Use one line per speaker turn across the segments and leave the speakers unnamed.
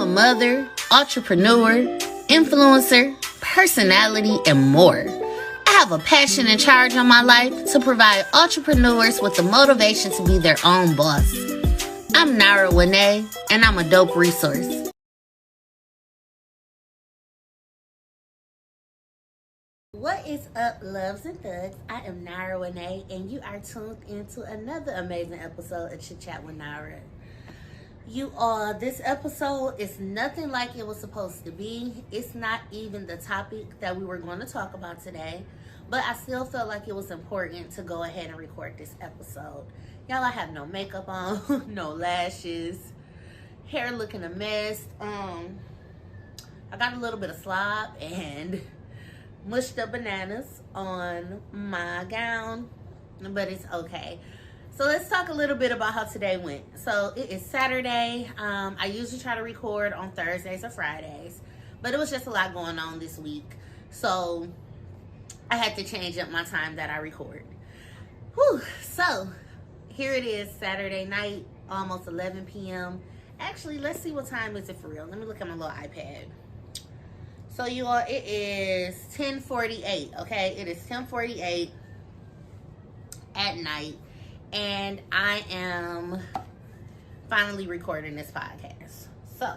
I'm a mother, entrepreneur, influencer, personality, and more. I have a passion and charge on my life to provide entrepreneurs with the motivation to be their own boss. I'm Nara, and I'm a dope resource. What is up, loves and thugs? I am Nara, and you are tuned into another amazing episode of Chit Chat with Nara. This episode is nothing like it was supposed to be. It's not even the topic that we were going to talk about today, but I still felt like it was important to go ahead and record this episode. Y'all, I have no makeup on, no lashes, hair looking a mess. I got a little bit of slop and mushed up bananas on my gown, but it's okay. So let's talk a little bit about how today went. So it is Saturday. I usually try to record on Thursdays or Fridays, but it was just a lot going on this week. So I had to change up my time that I record. Whew. So here it is, Saturday night, almost 11 p.m. Actually, let's see what time is it for real. Let me look at my little iPad. So you all, it is 10:48, okay? It is 10:48 at night, and I am finally recording this podcast. So,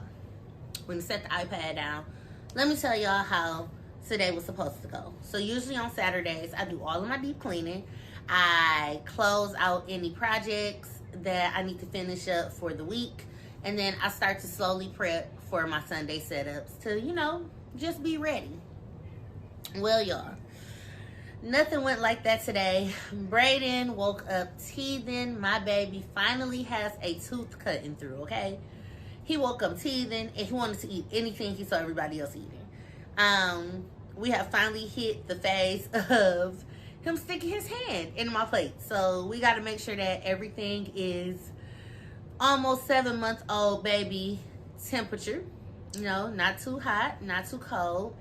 we're gonna set the iPad down. Let me tell y'all how today was supposed to go. So usually on Saturdays, I do all of my deep cleaning. I close out any projects that I need to finish up for the week, and then I start to slowly prep for my Sunday setups to, just be ready. Well, y'all, nothing went like that today. Brayden woke up teething. My baby finally has a tooth cutting through, okay? He woke up teething, and he wanted to eat anything he saw everybody else eating. We have finally hit the phase of him sticking his hand in my plate. So we got to make sure that everything is almost 7-month-old baby temperature. Not too hot, not too cold.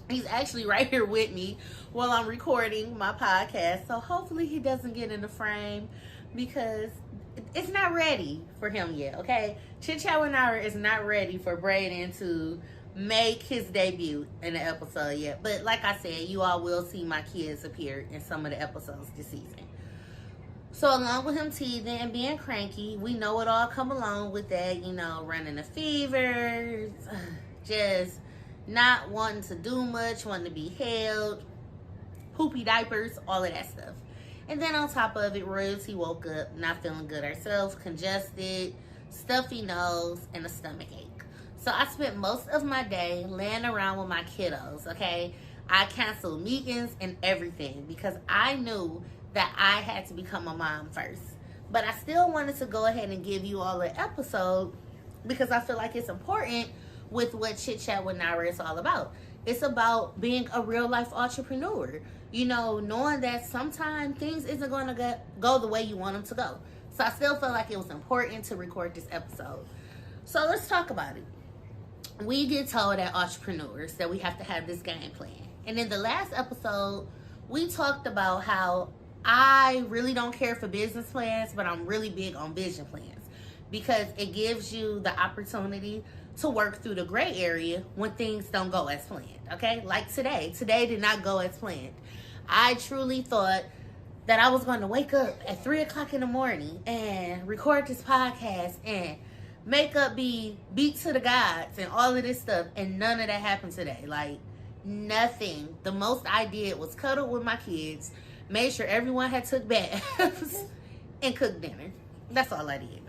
He's actually right here with me while I'm recording my podcast. So hopefully he doesn't get in the frame because it's not ready for him yet, okay? Chit Chat with Nara is not ready for Brayden to make his debut in the episode yet. But like I said, you all will see my kids appear in some of the episodes this season. So along with him teething and being cranky, we know it all come along with that, running a fever, just not wanting to do much, wanting to be held, poopy diapers, all of that stuff. And then on top of it, Royalty woke up not feeling good herself, congested, stuffy nose, and a stomach ache. So I spent most of my day laying around with my kiddos, okay? I canceled meetings and everything because I knew that I had to become a mom first. But I still wanted to go ahead and give you all an episode because I feel like it's important with what Chit Chat with Nara is all about. It's about being a real life entrepreneur. Knowing that sometimes things isn't going to go the way you want them to go. So I still felt like it was important to record this episode. So let's talk about it. We get told as entrepreneurs that we have to have this game plan. And in the last episode, we talked about how I really don't care for business plans, but I'm really big on vision plans because it gives you the opportunity to work through the gray area when things don't go as planned, okay? Like today. Today did not go as planned. I truly thought that I was going to wake up at 3 o'clock in the morning and record this podcast and makeup be beat to the gods and all of this stuff, and none of that happened today. Like, nothing. The most I did was cuddle with my kids, made sure everyone had took baths, and cooked dinner. That's all I did.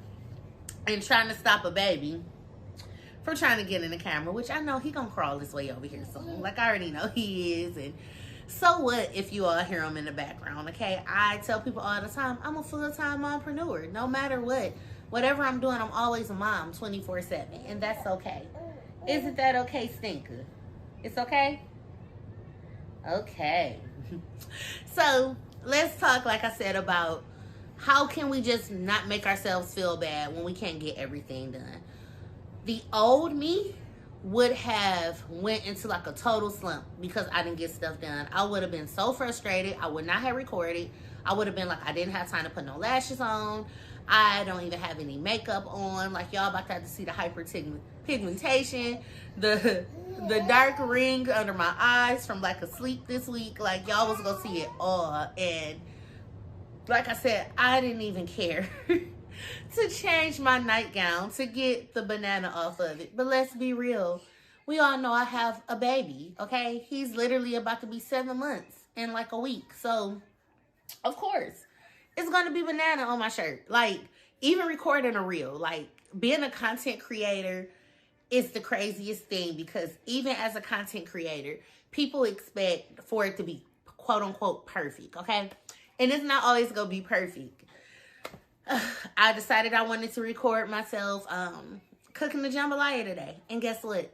And trying to stop a baby from trying to get in the camera, which I know he gonna crawl his way over here soon. Like, I already know he is. And so what if you all hear him in the background, okay? I tell people all the time, I'm a full-time mompreneur. No matter what. Whatever I'm doing, I'm always a mom 24/7. And that's okay. Isn't that okay, Stinker? It's okay? Okay. So let's talk, like I said, about how can we just not make ourselves feel bad when we can't get everything done. The old me would have went into like a total slump because I didn't get stuff done. I would have been so frustrated. I would not have recorded. I would have been like, I didn't have time to put no lashes on. I don't even have any makeup on. Like, y'all about to have to see the hyperpigmentation, the dark ring under my eyes from lack of sleep this week. Like, y'all was gonna see it all. And like I said, I didn't even care to change my nightgown to get the banana off of it. But let's be real. We all know I have a baby, okay? He's literally about to be 7 months in like a week. So, of course, it's going to be banana on my shirt. Like, even recording a reel, like, being a content creator is the craziest thing, because even as a content creator, people expect for it to be quote unquote perfect, okay? And it's not always going to be perfect. I decided I wanted to record myself cooking the jambalaya today. And guess what?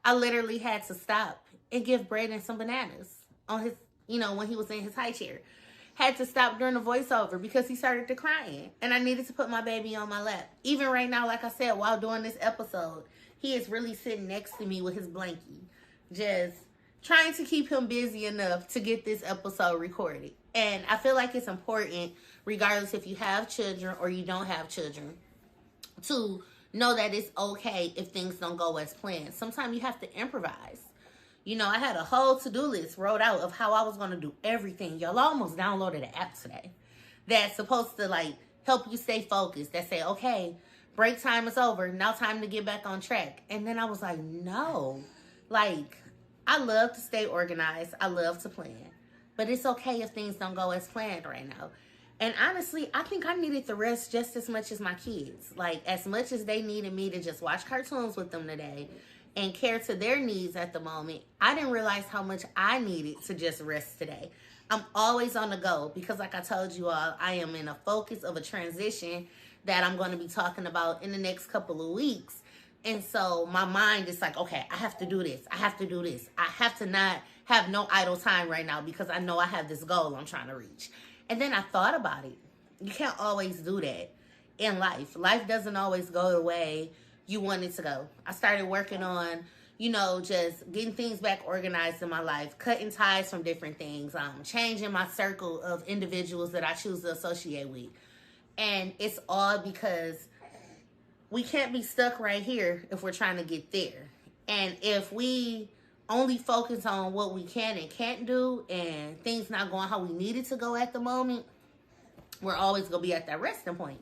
I literally had to stop and give Brayden some bananas on his, when he was in his high chair. Had to stop during the voiceover because he started to crying. And I needed to put my baby on my lap. Even right now, like I said, while doing this episode, he is really sitting next to me with his blankie. Just trying to keep him busy enough to get this episode recorded. And I feel like it's important, regardless if you have children or you don't have children, to know that it's okay if things don't go as planned. Sometimes you have to improvise. I had a whole to-do list wrote out of how I was going to do everything. Y'all almost downloaded an app today that's supposed to, like, help you stay focused. That say, okay, break time is over. Now time to get back on track. And then I was like, no. Like, I love to stay organized. I love to plan. But it's okay if things don't go as planned right now. And honestly, I think I needed the rest just as much as my kids. Like, as much as they needed me to just watch cartoons with them today and care to their needs at the moment, I didn't realize how much I needed to just rest today. I'm always on the go because, like I told you all, I am in a focus of a transition that I'm going to be talking about in the next couple of weeks. And so my mind is like, okay, I have to do this. I have to do this. I have to not have no idle time right now because I know I have this goal I'm trying to reach. And then I thought about it. You can't always do that in life. Life doesn't always go the way you want it to go. I started working on, just getting things back organized in my life, cutting ties from different things, changing my circle of individuals that I choose to associate with. And it's all because we can't be stuck right here if we're trying to get there. And if we only focus on what we can and can't do and things not going how we need it to go at the moment, we're always going to be at that resting point.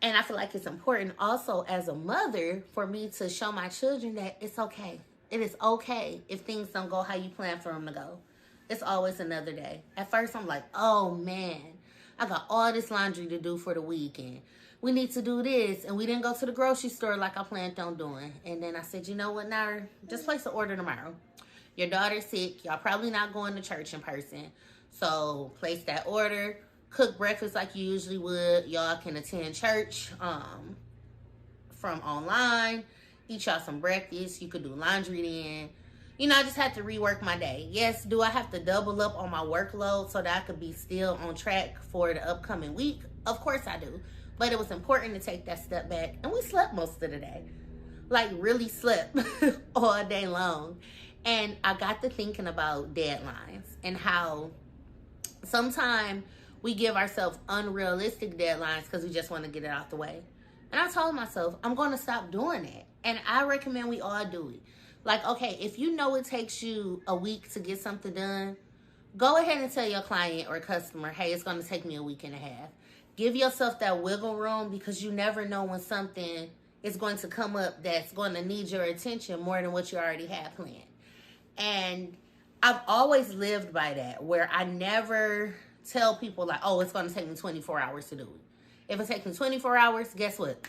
And I feel like it's important also as a mother for me to show my children that it's okay. It is okay if things don't go how you plan for them to go. It's always another day. At first, I'm like, oh, man, I got all this laundry to do for the weekend. We need to do this. And we didn't go to the grocery store like I planned on doing. And then I said, you know what, Nara? Just place an order tomorrow. Your daughter's sick. Y'all probably not going to church in person. So place that order. Cook breakfast like you usually would. Y'all can attend church from online. Eat y'all some breakfast. You could do laundry then. I just had to rework my day. Yes, do I have to double up on my workload so that I could be still on track for the upcoming week? Of course I do. But it was important to take that step back. And we slept most of the day. Like, really slept all day long. And I got to thinking about deadlines and how sometimes we give ourselves unrealistic deadlines because we just want to get it out the way. And I told myself, I'm going to stop doing that. And I recommend we all do it. Like, okay, if you know it takes you a week to get something done, go ahead and tell your client or customer, hey, it's going to take me a week and a half. Give yourself that wiggle room because you never know when something is going to come up that's going to need your attention more than what you already had planned. And I've always lived by that, where I never tell people like, oh, it's going to take me 24 hours to do it. If it takes me 24 hours, guess what?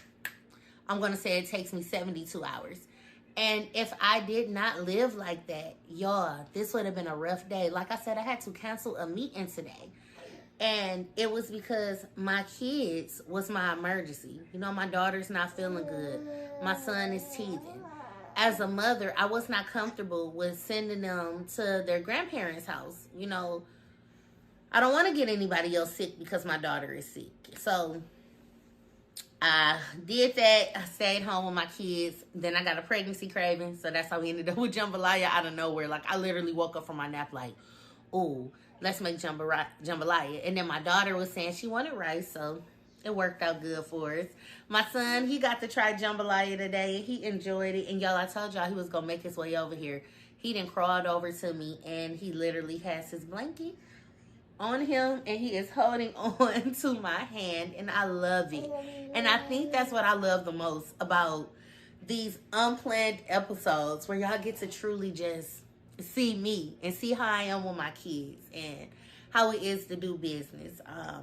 I'm going to say it takes me 72 hours. And if I did not live like that, y'all, this would have been a rough day. Like I said, I had to cancel a meeting today. And it was because my kids was my emergency. My daughter's not feeling good. My son is teething. As a mother, I was not comfortable with sending them to their grandparents' house. I don't want to get anybody else sick because my daughter is sick. So I did that. I stayed home with my kids. Then I got a pregnancy craving. So that's how we ended up with jambalaya out of nowhere. Like, I literally woke up from my nap like, ooh, let's make jambalaya. And then my daughter was saying she wanted rice, so it worked out good for us. My son, he got to try jambalaya today. He enjoyed it. And y'all, I told y'all he was going to make his way over here. He done crawled over to me, and he literally has his blanket on him, and he is holding on to my hand, and I love it. And I think that's what I love the most about these unplanned episodes, where y'all get to truly just see me and see how I am with my kids and how it is to do business.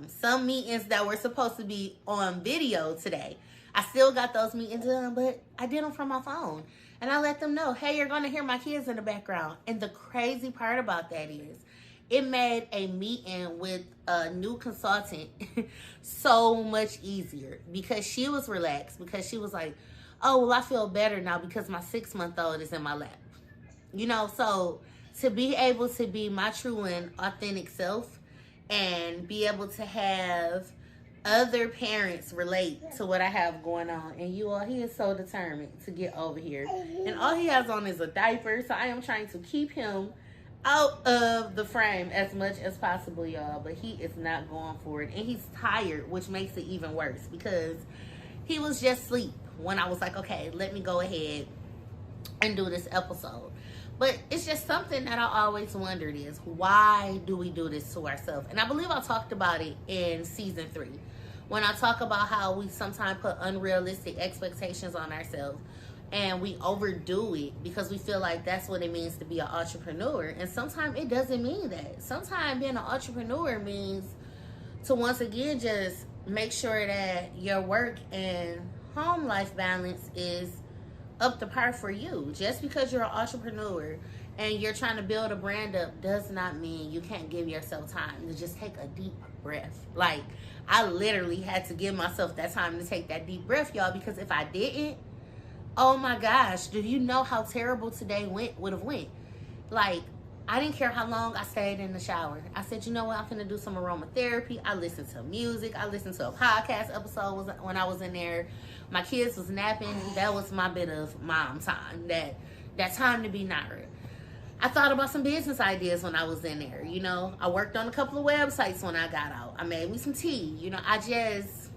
Some meetings that were supposed to be on video today, I still got those meetings done, but I did them from my phone. And I let them know, hey, you're going to hear my kids in the background. And the crazy part about that is it made a meeting with a new consultant so much easier, because she was relaxed, because she was like, oh, well, I feel better now because my 6-month-old is in my lap. You know, so to be able to be my true and authentic self and be able to have other parents relate to what I have going on. And you all, he is so determined to get over here. And all he has on is a diaper. So I am trying to keep him out of the frame as much as possible, y'all. But he is not going for it. And he's tired, which makes it even worse, because he was just asleep when I was like, okay, let me go ahead and do this episode. But it's just something that I always wondered is, why do we do this to ourselves? And I believe I talked about it in season 3, when I talk about how we sometimes put unrealistic expectations on ourselves, and we overdo it because we feel like that's what it means to be an entrepreneur. And sometimes it doesn't mean that. Sometimes being an entrepreneur means to, once again, just make sure that your work and home life balance is up to par for you. Just because you're an entrepreneur and you're trying to build a brand up does not mean you can't give yourself time to just take a deep breath. Like, I literally had to give myself that time to take that deep breath, y'all, because if I didn't, oh my gosh, do you know how terrible today would have went? Like, I didn't care how long I stayed in the shower. I said, you know what, I'm finna do some aromatherapy. I listened to music. I listened to a podcast episode when I was in there. My kids was napping. That was my bit of mom time. That time to be Nara. I thought about some business ideas when I was in there. You know, I worked on a couple of websites when I got out. I made me some tea. You know, I just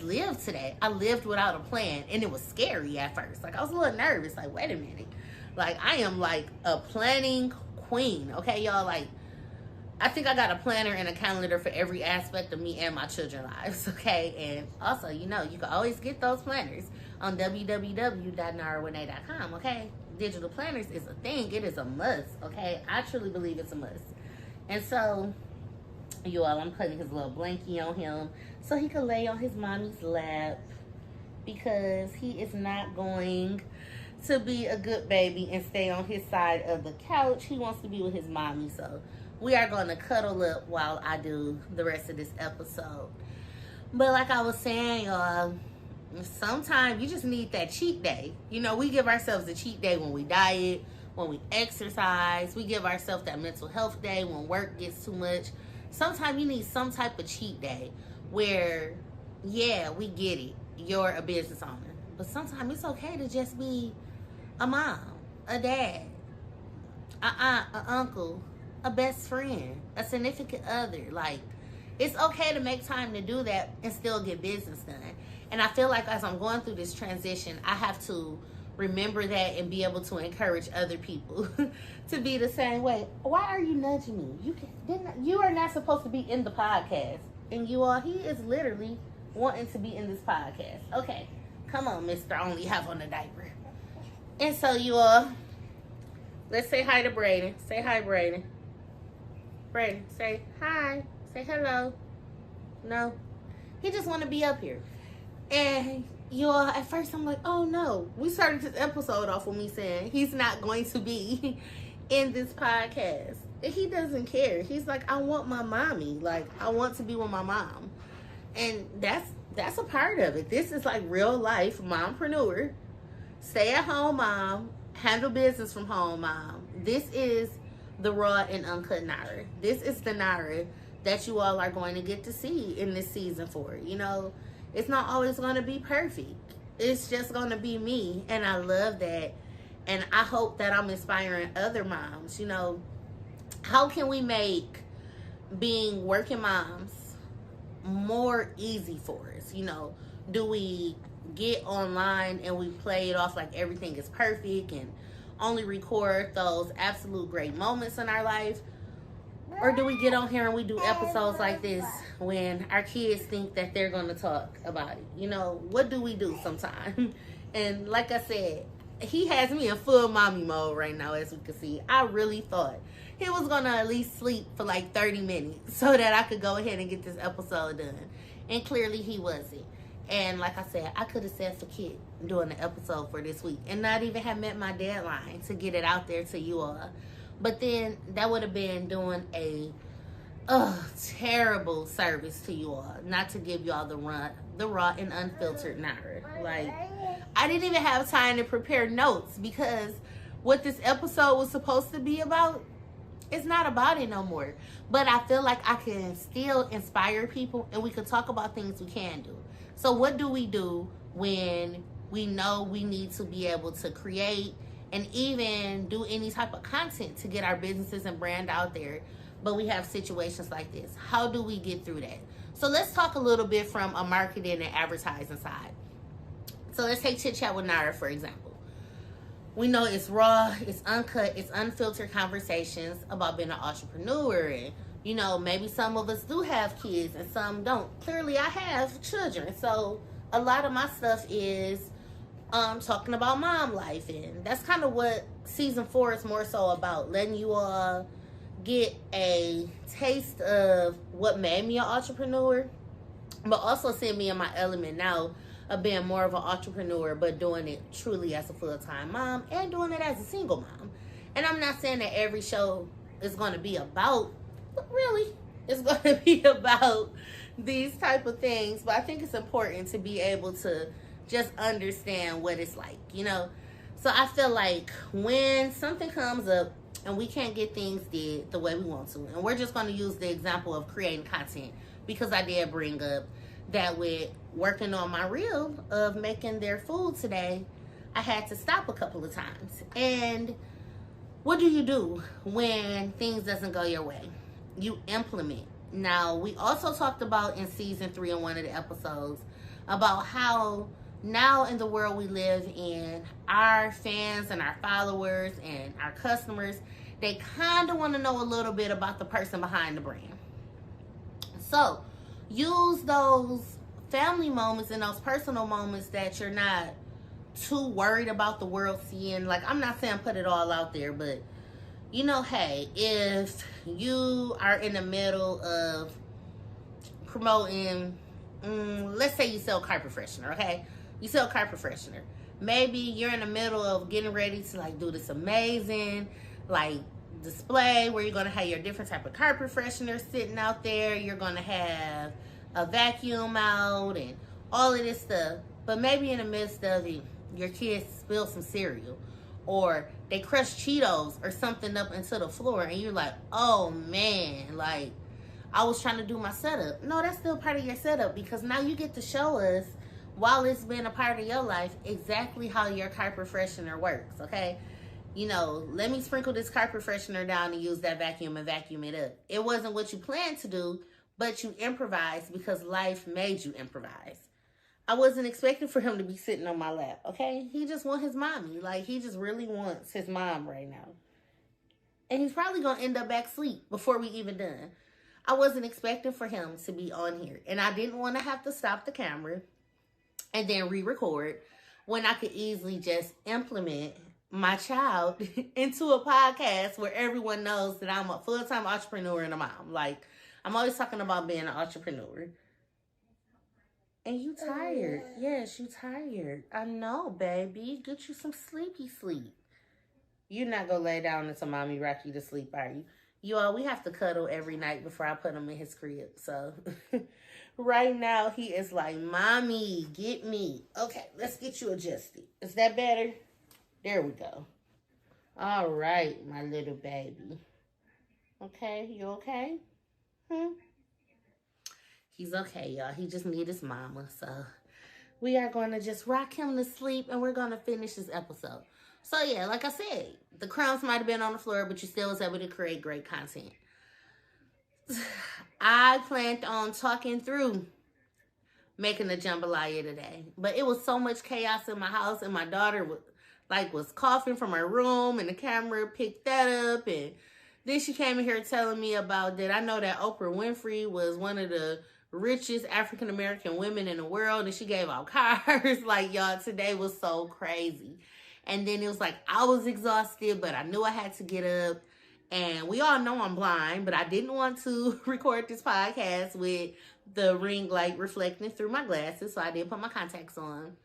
lived today. I lived without a plan, and it was scary at first. Like, I was a little nervous. Like, wait a minute. Like, I am like a planning queen. Okay, y'all? Like, I think I got a planner and a calendar for every aspect of me and my children's lives. Okay, and also, you know, you can always get those planners on www.narawenay.com. Okay, digital planners is a thing. It is a must. Okay, I truly believe it's a must. And so, you all, I'm putting his little blankie on him so he can lay on his mommy's lap, because he is not going to be a good baby and stay on his side of the couch. He wants to be with his mommy, so we are going to cuddle up while I do the rest of this episode. But like I was saying, y'all, sometimes you just need that cheat day. You know, we give ourselves a cheat day when we diet, when we exercise. We give ourselves that mental health day when work gets too much. Sometimes you need some type of cheat day where, yeah, we get it, you're a business owner. But sometimes it's okay to just be a mom, a dad, a aunt, an uncle, a best friend, a significant other. Like, it's okay to make time to do that and still get business done. And I feel like as I'm going through this transition, I have to remember that and be able to encourage other people to be the same way. Why are you nudging me? You are not supposed to be in the podcast. And you all, he is literally wanting to be in this podcast. Okay, come on, Mr. Only Have on the Diaper. And so you all, let's say hi to Brayden. Say hi, Brayden. Brayden, say hi. Say hello. No, he just want to be up here. And you all, at first I'm like, oh no. We started this episode off with me saying he's not going to be in this podcast. And he doesn't care. He's like, I want my mommy. Like, I want to be with my mom. And that's a part of it. This is like real life mompreneur. Stay at home mom. Handle business from home mom. This is the raw and uncut Nara. This is the Nara that you all are going to get to see in this season 4. You know, it's not always going to be perfect. It's just going to be me. And I love that. And I hope that I'm inspiring other moms. You know, how can we make being working moms more easy for us? You know, do we get online and we play it off like everything is perfect and only record those absolute great moments in our life? Or do we get on here and we do episodes like this when our kids think that they're going to talk about it? You know, what do we do sometimes? And like I said, he has me in full mommy mode right now, as we can see. I really thought he was going to at least sleep for like 30 minutes so that I could go ahead and get this episode done. And clearly he wasn't. And like I said, I could have said for Kit doing the episode for this week and not even have met my deadline to get it out there to you all. But then that would have been doing a terrible service to you all, not to give y'all the raw and unfiltered Nara. Like, I didn't even have time to prepare notes because what this episode was supposed to be about, it's not about it no more. But I feel like I can still inspire people and we can talk about things we can do. So what do we do when we know we need to be able to create and even do any type of content to get our businesses and brand out there, but we have situations like this? How do we get through that? So let's talk a little bit from a marketing and advertising side. So let's take Chit Chat with Nara, for example. We know it's raw, it's uncut, it's unfiltered conversations about being an entrepreneur. And, you know, maybe some of us do have kids and some don't. Clearly, I have children. So a lot of my stuff is talking about mom life, and that's kind of what season 4 is more so about, letting you all get a taste of what made me an entrepreneur, but also seeing me in my element now of being more of an entrepreneur, but doing it truly as a full-time mom and doing it as a single mom. And I'm not saying that every show is going to be about, but really it's going to be about these type of things, but I think it's important to be able to just understand what it's like, you know? So I feel like when something comes up and we can't get things did the way we want to, and we're just going to use the example of creating content, because I did bring up that with working on my reel of making their food today, I had to stop a couple of times. And what do you do when things doesn't go your way? You implement. Now, we also talked about in season 3 in one of the episodes about how now in the world we live in, our fans and our followers and our customers, they kind of want to know a little bit about the person behind the brand. So use those family moments and those personal moments that you're not too worried about the world seeing. Like, I'm not saying put it all out there, but you know, hey, if you are in the middle of promoting, let's say you sell carpet freshener, okay? You sell carpet freshener. Maybe you're in the middle of getting ready to like do this amazing like display where you're gonna have your different type of carpet freshener sitting out there. You're gonna have a vacuum out and all of this stuff. But maybe in the midst of it, your kids spill some cereal, or they crush Cheetos or something up into the floor, and you're like, oh man, like I was trying to do my setup. No, that's still part of your setup, because now you get to show us, while it's been a part of your life, exactly how your carpet freshener works, okay? You know, let me sprinkle this carpet freshener down and use that vacuum and vacuum it up. It wasn't what you planned to do, but you improvised because life made you improvise. I wasn't expecting for him to be sitting on my lap, okay? He just wants his mommy. Like, he just really wants his mom right now. And he's probably going to end up back asleep before we even done. I wasn't expecting for him to be on here. And I didn't want to have to stop the camera and then re-record when I could easily just implement my child into a podcast where everyone knows that I'm a full-time entrepreneur and a mom. Like, I'm always talking about being an entrepreneur. And you tired. Yes, you tired. I know, baby. Get you some sleepy sleep. You're not going to lay down until mommy rock you to sleep, are you? You all, we have to cuddle every night before I put him in his crib. So right now he is like, mommy, get me. Okay, let's get you adjusted. Is that better? There we go. All right, my little baby. Okay, you okay? He's okay, y'all. He just need his mama. So We are going to just rock him to sleep, and we're going to finish this episode. So yeah, like I said, the crumbs might have been on the floor, but you still was able to create great content. I planned on talking through making a jambalaya today, but it was so much chaos in my house, and my daughter was coughing from her room, and the camera picked that up, and then she came in here telling me about that. I know that Oprah Winfrey was one of the richest African American women in the world, and she gave out cars. Like, y'all, today was so crazy. And then it was like I was exhausted, but I knew I had to get up. And we all know I'm blind, but I didn't want to record this podcast with the ring light reflecting through my glasses, so I did put my contacts on.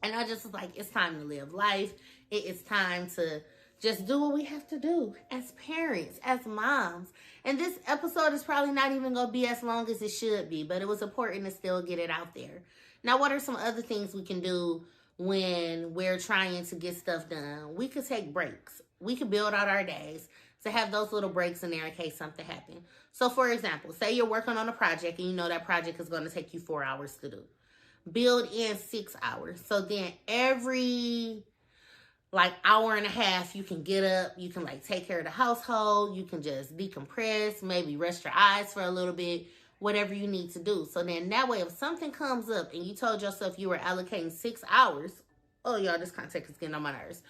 And I just was like, it's time to live life. It is time to just do what we have to do as parents, as moms. And this episode is probably not even going to be as long as it should be, but it was important to still get it out there. Now, what are some other things we can do when we're trying to get stuff done? We could take breaks. We could build out our days to have those little breaks in there in case something happens. So, for example, say you're working on a project and you know that project is going to take you 4 hours to do. Build in 6 hours. So then every hour and a half, you can get up, you can take care of the household, you can just decompress, maybe rest your eyes for a little bit, whatever you need to do. So then that way, if something comes up and you told yourself you were allocating 6 hours, oh y'all, this context is getting on my nerves.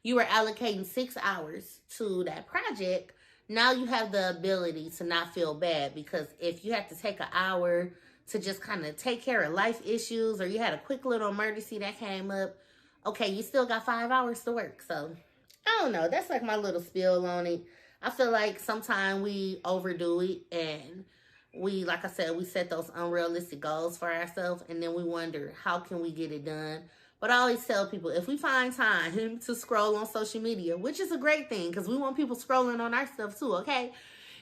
You were allocating 6 hours to that project. Now you have the ability to not feel bad, because if you have to take an hour to just kind of take care of life issues, or you had a quick little emergency that came up, okay, you still got 5 hours to work. So, I don't know. That's like my little spiel on it. I feel like sometimes we overdo it, and we, like I said, we set those unrealistic goals for ourselves, and then we wonder, how can we get it done? But I always tell people, if we find time to scroll on social media, which is a great thing, because we want people scrolling on our stuff too, okay?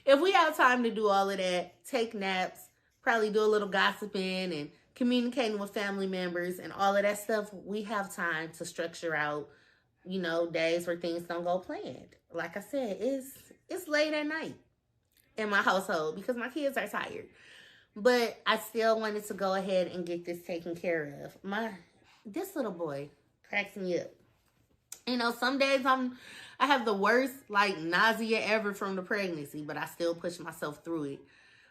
If we have time to do all of that, take naps, probably do a little gossiping and communicating with family members and all of that stuff, we have time to structure out, days where things don't go planned. Like I said, it's late at night in my household because my kids are tired. But I still wanted to go ahead and get this taken care of. This little boy cracks me up. Some days I have the worst nausea ever from the pregnancy, but I still push myself through it.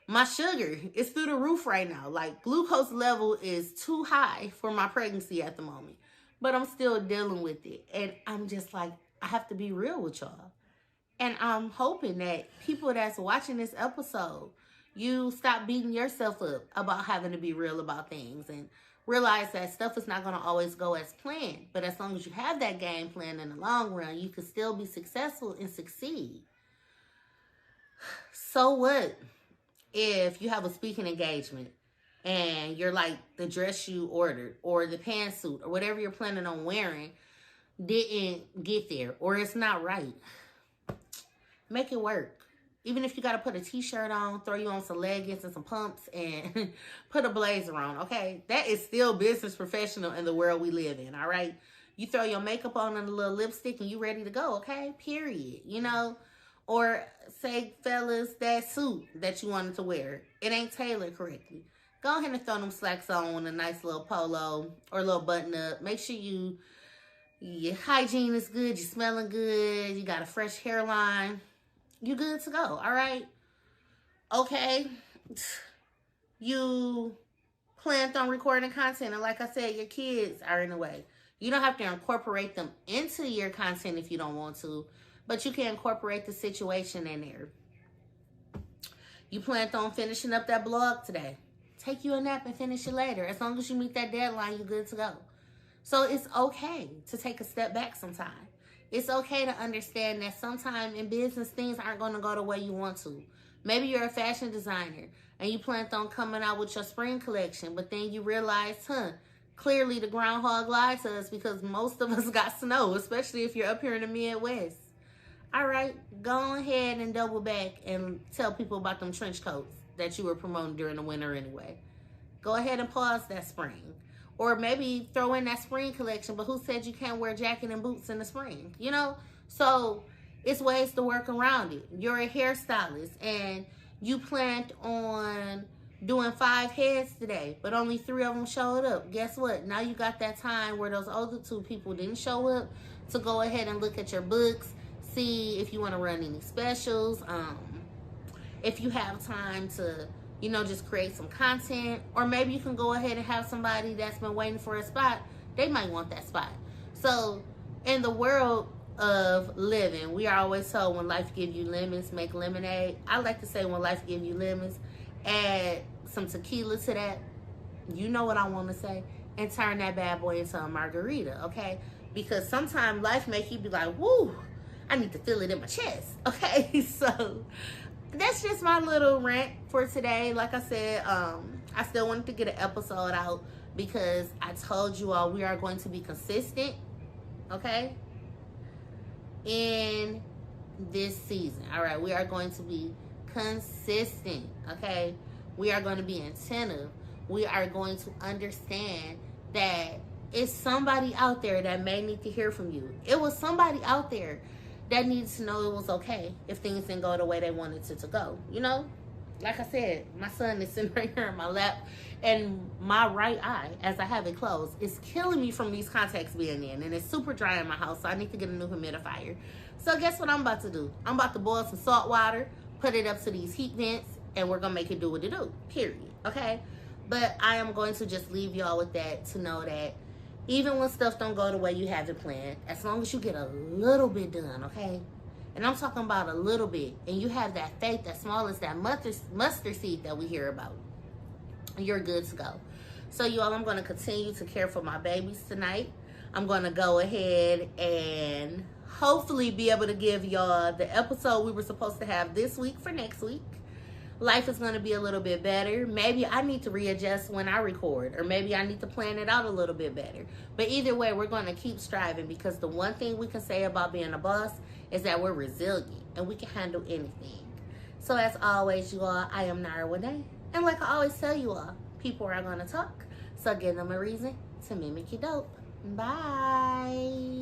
My sugar is through the roof right now. Glucose level is too high for my pregnancy at the moment, but I'm still dealing with it. And I'm just I have to be real with y'all. And I'm hoping that people that's watching this episode, you stop beating yourself up about having to be real about things, and realize that stuff is not going to always go as planned. But as long as you have that game plan in the long run, you can still be successful and succeed. So what if you have a speaking engagement and you're the dress you ordered or the pantsuit or whatever you're planning on wearing didn't get there, or it's not right? Make it work. Even if you got to put a t-shirt on, throw you on some leggings and some pumps and put a blazer on, okay? That is still business professional in the world we live in, all right? You throw your makeup on and a little lipstick and you ready to go, okay? Period, Or say, fellas, that suit that you wanted to wear, it ain't tailored correctly. Go ahead and throw them slacks on with a nice little polo or a little button up. Make sure your hygiene is good, you're smelling good, you got a fresh hairline. You good to go, all right? Okay. You planned on recording content, and like I said, your kids are in the way. You don't have to incorporate them into your content if you don't want to, but you can incorporate the situation in there. You planned on finishing up that blog today. Take you a nap and finish it later. As long as you meet that deadline, you're good to go. So it's okay to take a step back sometime. It's okay to understand that sometimes in business, things aren't going to go the way you want to. Maybe you're a fashion designer and you planned on coming out with your spring collection, but then you realize, clearly the groundhog lied to us, because most of us got snow, especially if you're up here in the Midwest. All right, go ahead and double back and tell people about them trench coats that you were promoting during the winter anyway. Go ahead and pause that spring. Or maybe throw in that spring collection, but who said you can't wear jacket and boots in the spring? So it's ways to work around it. You're a hairstylist and you planned on doing 5 heads today, but only 3 of them showed up. Guess what? Now you got that time where those other 2 people didn't show up to go ahead and look at your books, see if you want to run any specials, if you have time to, just create some content, or maybe you can go ahead and have somebody that's been waiting for a spot. They might want that spot. So in the world of living, we are always told when life gives you lemons, make lemonade. I like to say when life gives you lemons, add some tequila to that. You know what I want to say. And turn that bad boy into a margarita, okay? Because sometimes life make you be like, woo, I need to feel it in my chest, okay? So that's just my little rant for today. Like I said, I still wanted to get an episode out because I told you all we are going to be consistent, okay? In this season, all right? We are going to be consistent, okay? We are going to be attentive. We are going to understand that it's somebody out there that may need to hear from you. It was somebody out there that needs to know it was okay if things didn't go the way they wanted it to go. Like I said, my son is sitting right here in my lap, and my right eye, as I have it closed, is killing me from these contacts being in, and it's super dry in my house, so I need to get a new humidifier. So guess what I'm about to do? I'm about to boil some salt water, put it up to these heat vents, and we're gonna make it do what it do, period, okay? But I am going to just leave y'all with that, to know that even when stuff don't go the way you have it planned, as long as you get a little bit done, okay? And I'm talking about a little bit, and you have that faith as small as that mustard seed that we hear about, you're good to go. So you all, I'm going to continue to care for my babies tonight. I'm going to go ahead and hopefully be able to give y'all the episode we were supposed to have this week for next week. Life is going to be a little bit better. Maybe I need to readjust when I record, or maybe I need to plan it out a little bit better. But either way, we're going to keep striving, because the one thing we can say about being a boss is that we're resilient and we can handle anything. So as always, you all, I am Nara Renee. And like I always tell you all, people are going to talk. So give them a reason to mimic your dope. Bye.